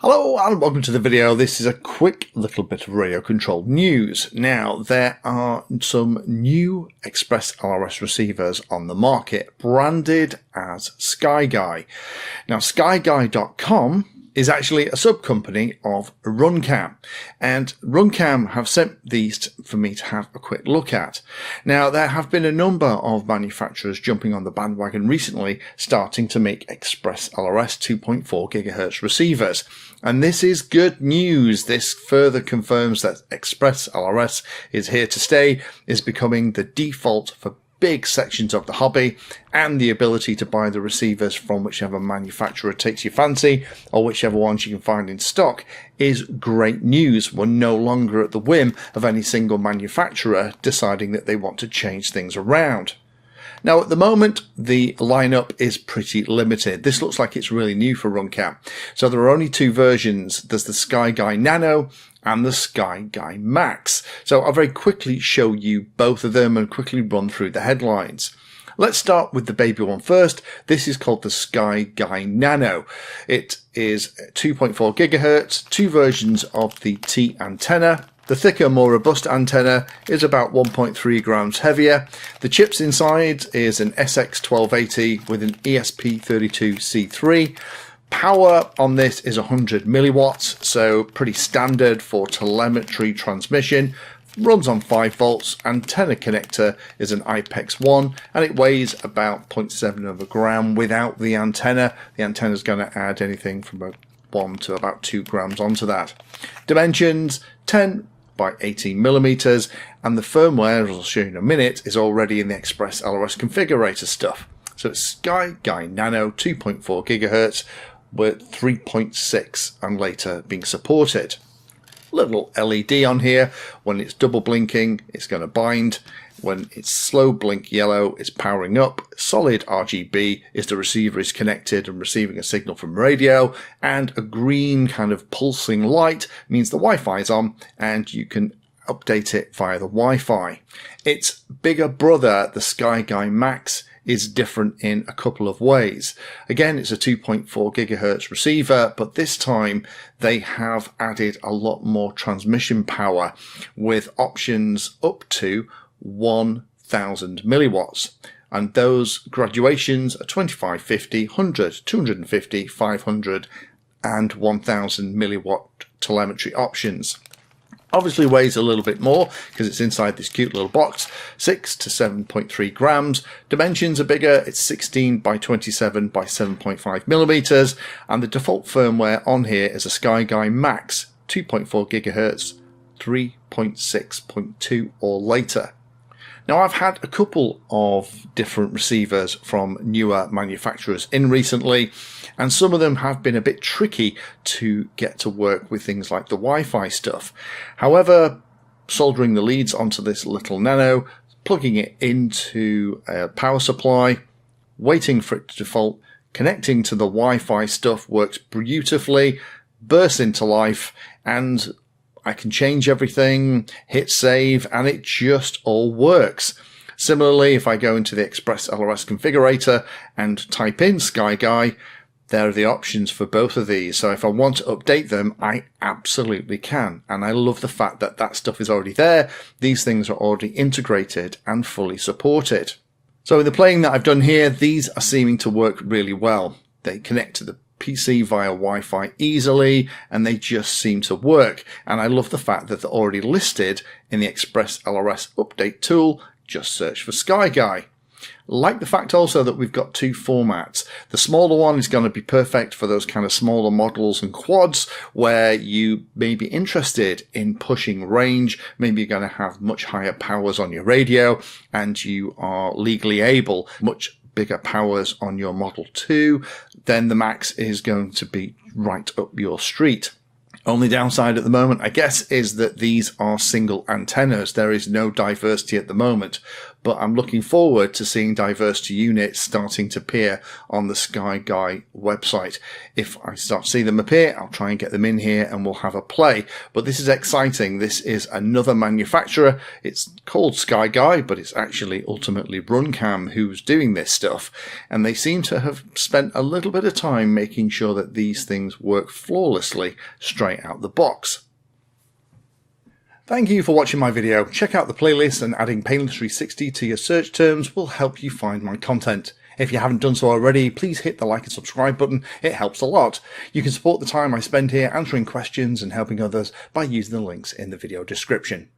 Hello and welcome to the video. This is a quick little bit of radio controlled news. Now, there are some new Express ELRS receivers on the market, branded as SkyGuy. Now, SkyGuy.com is actually a sub-company of Runcam, and Runcam have sent these for me to have a quick look at. Now, there have been a number of manufacturers jumping on the bandwagon recently, starting to make Express ELRS 2.4 GHz receivers, and this is good news. This further confirms that Express ELRS is here to stay, is becoming the default for big sections of the hobby, and the ability to buy the receivers from whichever manufacturer takes your fancy, or whichever ones you can find in stock, is great news. We're no longer at the whim of any single manufacturer deciding that they want to change things around. Now, at the moment, the lineup is pretty limited. This looks like it's really new for Runcam. So there are only two versions. There's the SkyGuy Nano and the SkyGuy Max. So I'll very quickly show you both of them and quickly run through the headlines. Let's start with the baby one first. This is called the SkyGuy Nano. It is 2.4 GHz, two versions of the T antenna. The thicker, more robust antenna is about 1.3 grams heavier. The chips inside is an SX1280 with an ESP32C3. Power on this is 100 milliwatts, so pretty standard for telemetry transmission. Runs on 5 volts. Antenna connector is an IPEX1, and it weighs about 0.7 of a gram without the antenna. The antenna is going to add anything from 1 to about 2 grams onto that. Dimensions 10 by 18 millimeters, and the firmware, as I'll show you in a minute, is already in the Express ELRS configurator stuff. So it's SkyGuy Nano 2.4 GHz with 3.6 and later being supported. Little LED on here. When it's double blinking, it's going to bind. When it's slow blink yellow, it's powering up. Solid RGB is the receiver is connected and receiving a signal from radio, and a green kind of pulsing light means the Wi-Fi is on and you can update it via the Wi-Fi. Its bigger brother, the SkyGuy Max, is different in a couple of ways. Again, it's a 2.4 GHz receiver, but this time they have added a lot more transmission power with options up to 1000 milliwatts, and those graduations are 25, 50, 100, 250, 500 and 1000 milliwatt telemetry options. Obviously weighs a little bit more because it's inside this cute little box, 6 to 7.3 grams. Dimensions are bigger, it's 16 by 27 by 7.5 millimeters, and the default firmware on here is a SkyGuy Max 2.4 GHz 3.6.2 or later. Now, I've had a couple of different receivers from newer manufacturers in recently, and some of them have been a bit tricky to get to work with things like the Wi-Fi stuff. However, soldering the leads onto this little Nano, plugging it into a power supply, waiting for it to default, connecting to the Wi-Fi stuff works beautifully, bursts into life, and I can change everything, hit save, and it just all works. Similarly, if I go into the Express ELRS configurator and type in SkyGuy, there are the options for both of these. So if I want to update them, I absolutely can. And I love the fact that that stuff is already there. These things are already integrated and fully supported. So in the playing that I've done here, these are seeming to work really well. They connect to the PC via Wi-Fi easily, and they just seem to work. And I love the fact that they're already listed in the Express ELRS update tool. Just search for SkyGuy. Like the fact also that we've got two formats. The smaller one is going to be perfect for those kind of smaller models and quads where you may be interested in pushing range. Maybe you're going to have much higher powers on your radio and you are legally able, much bigger powers on your Model 2, then the Max is going to be right up your street. Only downside at the moment, I guess, is that these are single antennas. There is no diversity at the moment. but I'm looking forward to seeing diversity units starting to appear on the SkyGuy website. If I start to see them appear, I'll try and get them in here and we'll have a play. But this is exciting. This is another manufacturer. It's called SkyGuy, but it's actually ultimately Runcam who's doing this stuff. And they seem to have spent a little bit of time making sure that these things work flawlessly straight out the box. Thank you for watching my video. Check out the playlist, and adding Pedantry 360 to your search terms will help you find my content. If you haven't done so already, please hit the like and subscribe button. It helps a lot. You can support the time I spend here answering questions and helping others by using the links in the video description.